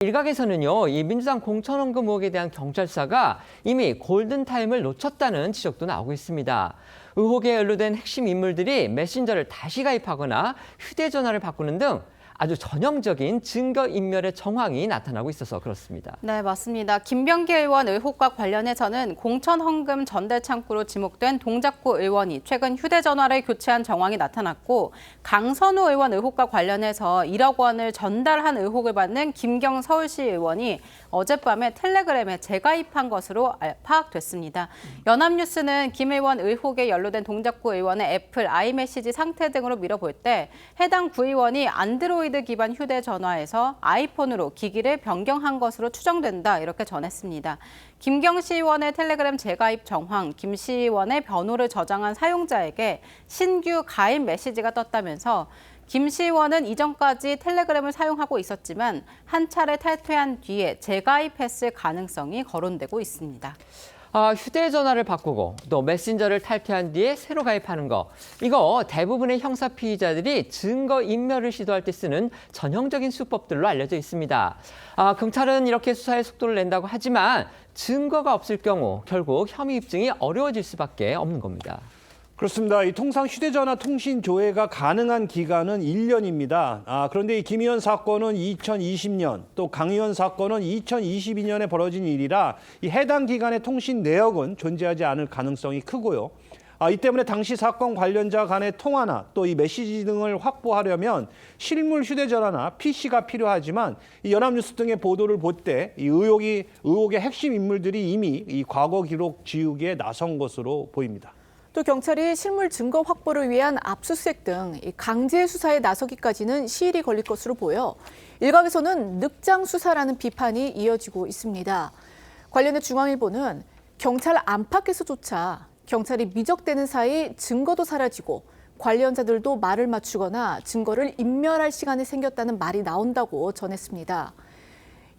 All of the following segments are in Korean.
일각에서는요, 이 민주당 공천원금 의혹에 대한 경찰사가 이미 골든타임을 놓쳤다는 지적도 나오고 있습니다. 의혹에 연루된 핵심 인물들이 메신저를 다시 가입하거나 휴대전화를 바꾸는 등 아주 전형적인 증거인멸의 정황이 나타나고 있어서 그렇습니다. 네, 맞습니다. 김병기 의원 의혹과 관련해서는 공천 헌금 전달 창구로 지목된 동작구 의원이 최근 휴대전화를 교체한 정황이 나타났고, 강선우 의원 의혹과 관련해서 1억 원을 전달한 의혹을 받는 김경 서울시 의원이 어젯밤에 텔레그램에 재가입한 것으로 파악됐습니다. 연합뉴스는 김 의원 의혹에 연루된 동작구 의원의 애플 아이메시지 상태 등으로 밀어볼 때 해당 구의원이 안드로이드 기반 휴대전화에서 아이폰으로 기기를 변경한 것으로 추정된다, 이렇게 전했습니다. 김경 시의원의 텔레그램 재가입 정황, 김 시의원의 변호를 저장한 사용자에게 신규 가입 메시지가 떴다면서 김 시의원은 이전까지 텔레그램을 사용하고 있었지만 한 차례 탈퇴한 뒤에 재가입했을 가능성이 거론되고 있습니다. 휴대전화를 바꾸고 또 메신저를 탈퇴한 뒤에 새로 가입하는 거, 이거 대부분의 형사 피의자들이 증거인멸을 시도할 때 쓰는 전형적인 수법들로 알려져 있습니다. 경찰은 이렇게 수사에 속도를 낸다고 하지만 증거가 없을 경우 결국 혐의 입증이 어려워질 수밖에 없는 겁니다. 그렇습니다. 이 통상 휴대전화 통신 조회가 가능한 기간은 1년입니다. 그런데 이 김 의원 사건은 2020년, 또 강 의원 사건은 2022년에 벌어진 일이라 이 해당 기간의 통신 내역은 존재하지 않을 가능성이 크고요. 이 때문에 당시 사건 관련자 간의 통화나 또 이 메시지 등을 확보하려면 실물 휴대전화나 PC가 필요하지만 이 연합뉴스 등의 보도를 볼 때 이 의혹의 핵심 인물들이 이미 이 과거 기록 지우기에 나선 것으로 보입니다. 또 경찰이 실물 증거 확보를 위한 압수수색 등 강제 수사에 나서기까지는 시일이 걸릴 것으로 보여 일각에서는 늑장 수사라는 비판이 이어지고 있습니다. 관련해 중앙일보는 경찰 안팎에서조차 경찰이 미적대는 사이 증거도 사라지고 관련자들도 말을 맞추거나 증거를 인멸할 시간이 생겼다는 말이 나온다고 전했습니다.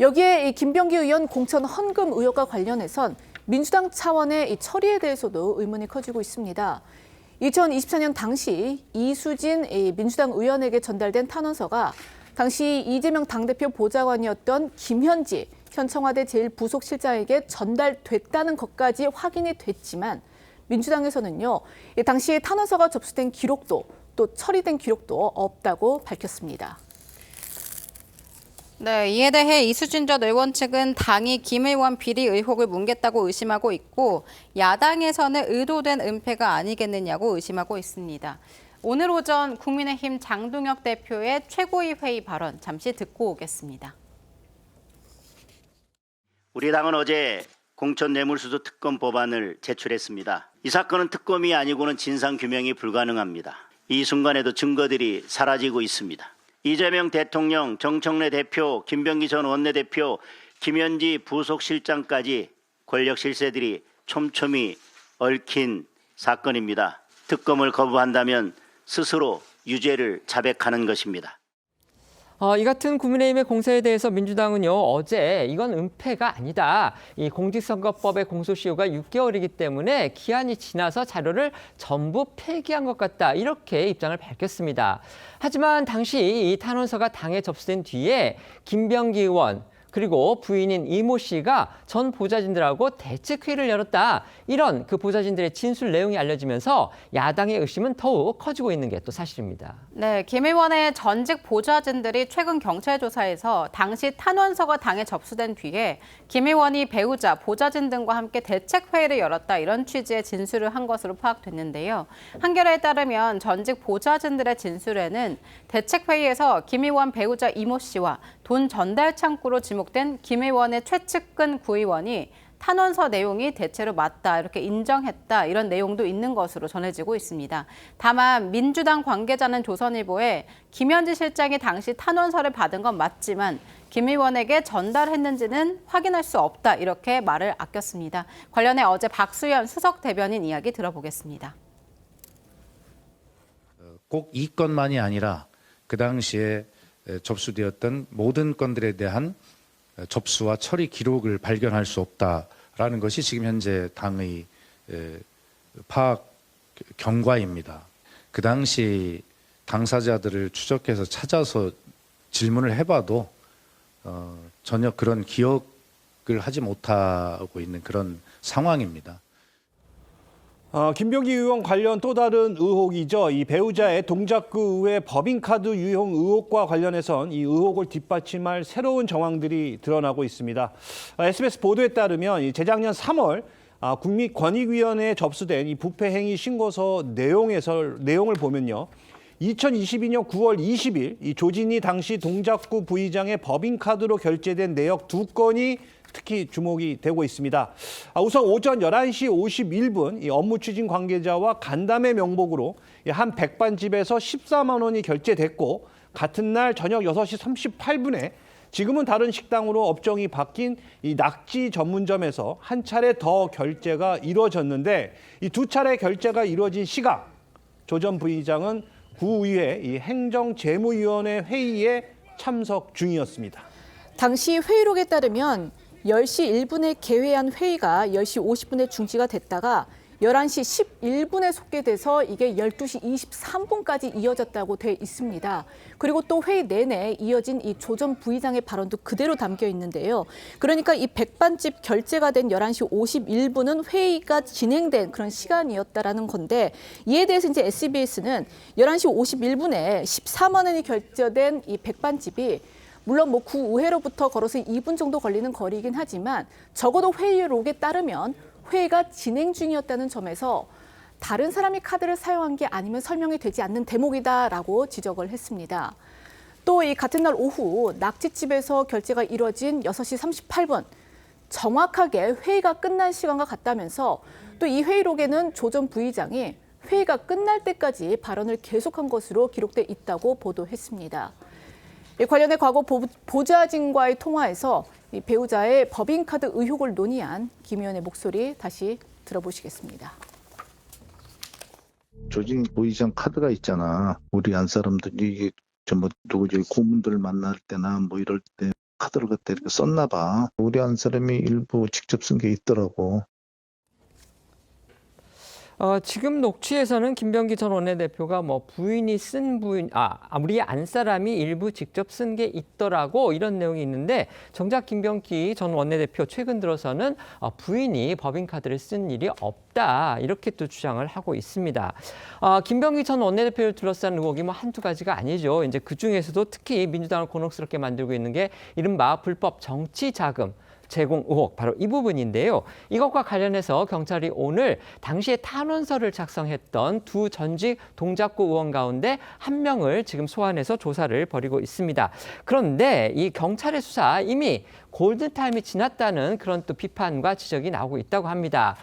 여기에 김병기 의원 공천 헌금 의혹과 관련해선 민주당 차원의 이 처리에 대해서도 의문이 커지고 있습니다. 2024년 당시 이수진 민주당 의원에게 전달된 탄원서가 당시 이재명 당대표 보좌관이었던 김현지 현 청와대 제1부속실장에게 전달됐다는 것까지 확인이 됐지만 민주당에서는요, 당시 탄원서가 접수된 기록도 또 처리된 기록도 없다고 밝혔습니다. 네, 이에 대해 이수진 전 의원 측은 당이 김 의원 비리 의혹을 뭉갰다고 의심하고 있고, 야당에서는 의도된 은폐가 아니겠느냐고 의심하고 있습니다. 오늘 오전 국민의힘 장동혁 대표의 최고위 회의 발언 잠시 듣고 오겠습니다. 우리 당은 어제 공천뇌물수수 특검 법안을 제출했습니다. 이 사건은 특검이 아니고는 진상규명이 불가능합니다. 이 순간에도 증거들이 사라지고 있습니다. 이재명 대통령, 정청래 대표, 김병기 전 원내대표, 김현지 부속실장까지 권력 실세들이 촘촘히 얽힌 사건입니다. 특검을 거부한다면 스스로 유죄를 자백하는 것입니다. 이 같은 국민의힘의 공세에 대해서 민주당은요, 어제 이건 은폐가 아니다. 이 공직선거법의 공소시효가 6개월이기 때문에 기한이 지나서 자료를 전부 폐기한 것 같다, 이렇게 입장을 밝혔습니다. 하지만 당시 이 탄원서가 당에 접수된 뒤에 김병기 의원 그리고 부인인 이모 씨가 전 보좌진들하고 대책회의를 열었다, 이런 그 보좌진들의 진술 내용이 알려지면서 야당의 의심은 더욱 커지고 있는 게 또 사실입니다. 네, 김 의원의 전직 보좌진들이 최근 경찰 조사에서 당시 탄원서가 당에 접수된 뒤에 김 의원이 배우자, 보좌진 등과 함께 대책회의를 열었다, 이런 취지의 진술을 한 것으로 파악됐는데요. 한겨레에 따르면 전직 보좌진들의 진술에는 대책회의에서 김 의원 배우자 이모 씨와 돈 전달 창구로 지목된 김 의원의 최측근 구의원이 탄원서 내용이 대체로 맞다, 이렇게 인정했다, 이런 내용도 있는 것으로 전해지고 있습니다. 다만 민주당 관계자는 조선일보에 김현지 실장이 당시 탄원서를 받은 건 맞지만 김 의원에게 전달했는지는 확인할 수 없다, 이렇게 말을 아꼈습니다. 관련해 어제 박수현 수석 대변인 이야기 들어보겠습니다. 꼭 이 건만이 아니라 그 당시에 접수되었던 모든 건들에 대한 접수와 처리 기록을 발견할 수 없다라는 것이 지금 현재 당의 파악 경과입니다. 그 당시 당사자들을 추적해서 찾아서 질문을 해봐도 전혀 그런 기억을 하지 못하고 있는 그런 상황입니다. 김병기 의원 관련 또 다른 의혹이죠. 이 배우자의 동작구 의회 법인카드 유용 의혹과 관련해선 이 의혹을 뒷받침할 새로운 정황들이 드러나고 있습니다. SBS 보도에 따르면 이 재작년 3월 국민권익위원회에 접수된 이 부패 행위 신고서 내용을 보면요. 2022년 9월 20일 이 조진희 당시 동작구 부의장의 법인카드로 결제된 내역 2건이 특히 주목이 되고 있습니다. 우선 오전 11시 51분 이 업무 추진 관계자와 간담회 명목으로 한 백반집에서 14만 원이 결제됐고 같은 날 저녁 6시 38분에 지금은 다른 식당으로 업종이 바뀐 이 낙지 전문점에서 한 차례 더 결제가 이루어졌는데 이 두 차례 결제가 이루어진 시각 조 전 부의장은 구의회 이 행정재무위원회 회의에 참석 중이었습니다. 당시 회의록에 따르면 10시 1분에 개회한 회의가 10시 50분에 중지가 됐다가 11시 11분에 속개돼서 이게 12시 23분까지 이어졌다고 돼 있습니다. 그리고 또 회의 내내 이어진 이 조 전 부의장의 발언도 그대로 담겨 있는데요. 그러니까 이 백반집 결제가 된 11시 51분은 회의가 진행된 그런 시간이었다라는 건데 이에 대해서 이제 SBS는 11시 51분에 14만 원이 결제된 이 백반집이 물론 뭐 구의회로부터 걸어서 2분 정도 걸리는 거리이긴 하지만 적어도 회의록에 따르면 회의가 진행 중이었다는 점에서 다른 사람이 카드를 사용한 게 아니면 설명이 되지 않는 대목이다라고 지적을 했습니다. 또 이 같은 날 오후 낙지집에서 결제가 이뤄진 6시 38분 정확하게 회의가 끝난 시간과 같다면서 또 이 회의록에는 조 전 부의장이 회의가 끝날 때까지 발언을 계속한 것으로 기록돼 있다고 보도했습니다. 관련해 과거 보좌진과의 통화에서 이 배우자의 법인카드 의혹을 논의한 김 의원의 목소리 다시 들어보시겠습니다. 조진 부의장 카드가 있잖아. 우리 안 사람들이 이게 전부 누구지 고문들 만날 때나 뭐 이럴 때 카드를 그때 이렇게 썼나 봐. 우리 안 사람이 일부 직접 쓴 게 있더라고. 지금 녹취에서는 김병기 전 원내대표가 뭐 부인이 쓴 우리 안 사람이 일부 직접 쓴 게 있더라고 이런 내용이 있는데 정작 김병기 전 원내대표 최근 들어서는 부인이 법인카드를 쓴 일이 없다 이렇게 또 주장을 하고 있습니다. 김병기 전 원내대표를 둘러싼 의혹이 뭐 한두 가지가 아니죠. 이제 그 중에서도 특히 민주당을 곤혹스럽게 만들고 있는 게 이른바 불법 정치 자금 제공 의혹 바로 이 부분인데요. 이것과 관련해서 경찰이 오늘 당시에 탄원서를 작성했던 두 전직 동작구 의원 가운데 한 명을 지금 소환해서 조사를 벌이고 있습니다. 그런데 이 경찰의 수사 이미 골든타임이 지났다는 그런 또 비판과 지적이 나오고 있다고 합니다.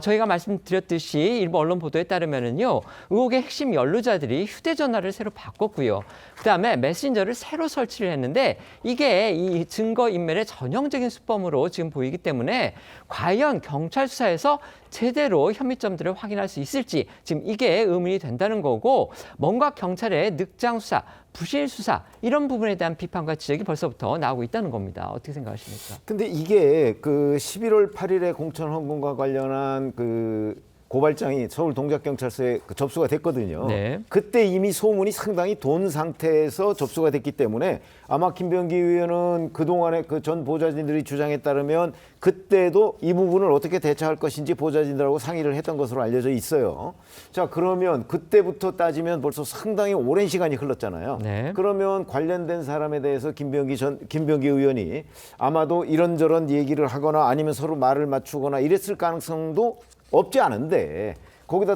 저희가 말씀드렸듯이 일부 언론 보도에 따르면은요, 의혹의 핵심 연루자들이 휴대전화를 새로 바꿨고요. 그다음에 메신저를 새로 설치를 했는데 이게 이 증거인멸의 전형적인 수법으로 지금 보이기 때문에 과연 경찰 수사에서 제대로 혐의점들을 확인할 수 있을지 지금 이게 의문이 된다는 거고 뭔가 경찰의 늑장 수사, 부실 수사 이런 부분에 대한 비판과 지적이 벌써부터 나오고 있다는 겁니다. 어떻게 생각하십니까? 근데 이게 그 11월 8일에 공천 헌금과 관련한 그 고발장이 서울 동작경찰서에 접수가 됐거든요. 네. 그때 이미 소문이 상당히 돈 상태에서 접수가 됐기 때문에 아마 김병기 의원은 그동안에 그 전 보좌진들이 주장에 따르면 그때도 이 부분을 어떻게 대처할 것인지 보좌진들하고 상의를 했던 것으로 알려져 있어요. 자, 그러면 그때부터 따지면 벌써 상당히 오랜 시간이 흘렀잖아요. 네. 그러면 관련된 사람에 대해서 김병기 의원이 아마도 이런저런 얘기를 하거나 아니면 서로 말을 맞추거나 이랬을 가능성도 없지 않은데 거기다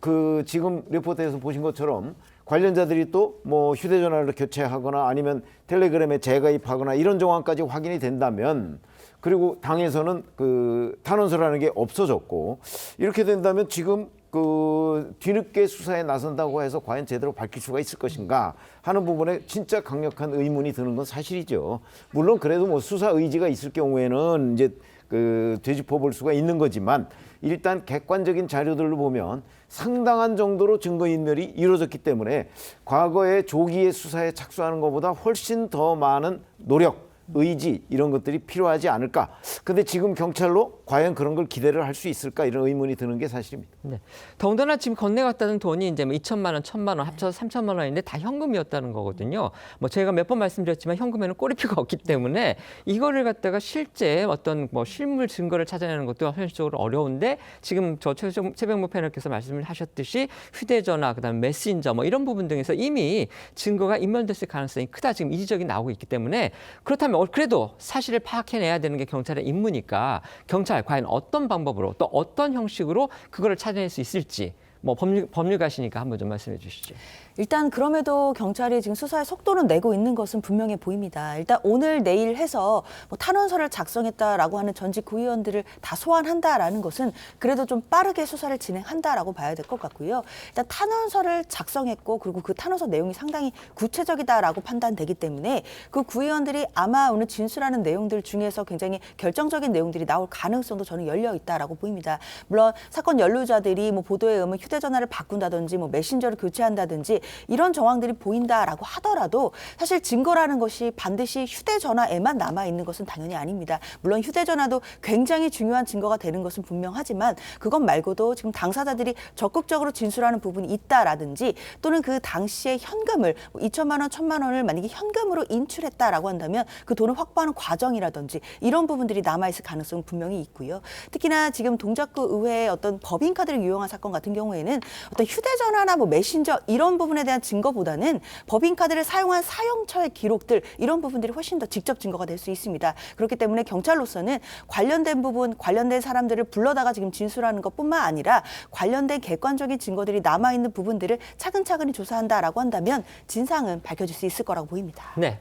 그 지금 리포트에서 보신 것처럼 관련자들이 또 뭐 휴대전화를 교체하거나 아니면 텔레그램에 재가입하거나 이런 정황까지 확인이 된다면 그리고 당에서는 그 탄원서라는 게 없어졌고 이렇게 된다면 지금 그 뒤늦게 수사에 나선다고 해서 과연 제대로 밝힐 수가 있을 것인가 하는 부분에 진짜 강력한 의문이 드는 건 사실이죠. 물론 그래도 뭐 수사 의지가 있을 경우에는 이제 그 되짚어 볼 수가 있는 거지만 일단 객관적인 자료들로 보면 상당한 정도로 증거인멸이 이루어졌기 때문에 과거에 조기에 수사에 착수하는 것보다 훨씬 더 많은 노력 의지 이런 것들이 필요하지 않을까. 근데 지금 경찰로 과연 그런 걸 기대를 할 수 있을까 이런 의문이 드는 게 사실입니다. 네. 더군다나 지금 건네갔다는 돈이 이제 뭐 2천만 원, 1천만 원 합쳐서 3천만 원인데 다 현금이었다는 거거든요. 뭐 제가 몇 번 말씀드렸지만 현금에는 꼬리표가 없기 때문에 이거를 갖다가 실제 어떤 뭐 실물 증거를 찾아내는 것도 현실적으로 어려운데 지금 저 최병무 패널께서 말씀을 하셨듯이 휴대전화, 그다음에 메신저 뭐 이런 부분 등에서 이미 증거가 인멸됐을 가능성이 크다 지금 이 지적이 나오고 있기 때문에 그렇다면 그래도 사실을 파악해내야 되는 게 경찰의 임무니까 경찰 과연 어떤 방법으로 또 어떤 형식으로 그거를 찾아낼 수 있을지 뭐 법률가시니까 한번 좀 말씀해 주시죠. 일단 그럼에도 경찰이 지금 수사의 속도를 내고 있는 것은 분명해 보입니다. 일단 오늘 내일 해서 뭐 탄원서를 작성했다라고 하는 전직 구의원들을 다 소환한다라는 것은 그래도 좀 빠르게 수사를 진행한다라고 봐야 될 것 같고요. 일단 탄원서를 작성했고 그리고 그 탄원서 내용이 상당히 구체적이다라고 판단되기 때문에 그 구의원들이 아마 오늘 진술하는 내용들 중에서 굉장히 결정적인 내용들이 나올 가능성도 저는 열려 있다라고 보입니다. 물론 사건 연루자들이 뭐 보도에 의하면 휴대전화를 바꾼다든지 뭐 메신저를 교체한다든지 이런 정황들이 보인다라고 하더라도 사실 증거라는 것이 반드시 휴대전화에만 남아있는 것은 당연히 아닙니다. 물론 휴대전화도 굉장히 중요한 증거가 되는 것은 분명하지만 그것 말고도 지금 당사자들이 적극적으로 진술하는 부분이 있다라든지 또는 그 당시에 현금을 2천만 원, 1천만 원을 만약에 현금으로 인출했다라고 한다면 그 돈을 확보하는 과정이라든지 이런 부분들이 남아있을 가능성은 분명히 있고요. 특히나 지금 동작구 의회의 어떤 법인카드를 유용한 사건 같은 경우에는 어떤 휴대전화나 뭐 메신저 이런 부분에 대한 증거보다는 법인카드를 사용한 사용처의 기록들 이런 부분들이 훨씬 더 직접 증거가 될 수 있습니다. 그렇기 때문에 경찰로서는 관련된 부분, 관련된 사람들을 불러다가 지금 진술하는 것뿐만 아니라 관련된 객관적인 증거들이 남아있는 부분들을 차근차근히 조사한다라고 한다면 진상은 밝혀질 수 있을 거라고 보입니다. 네.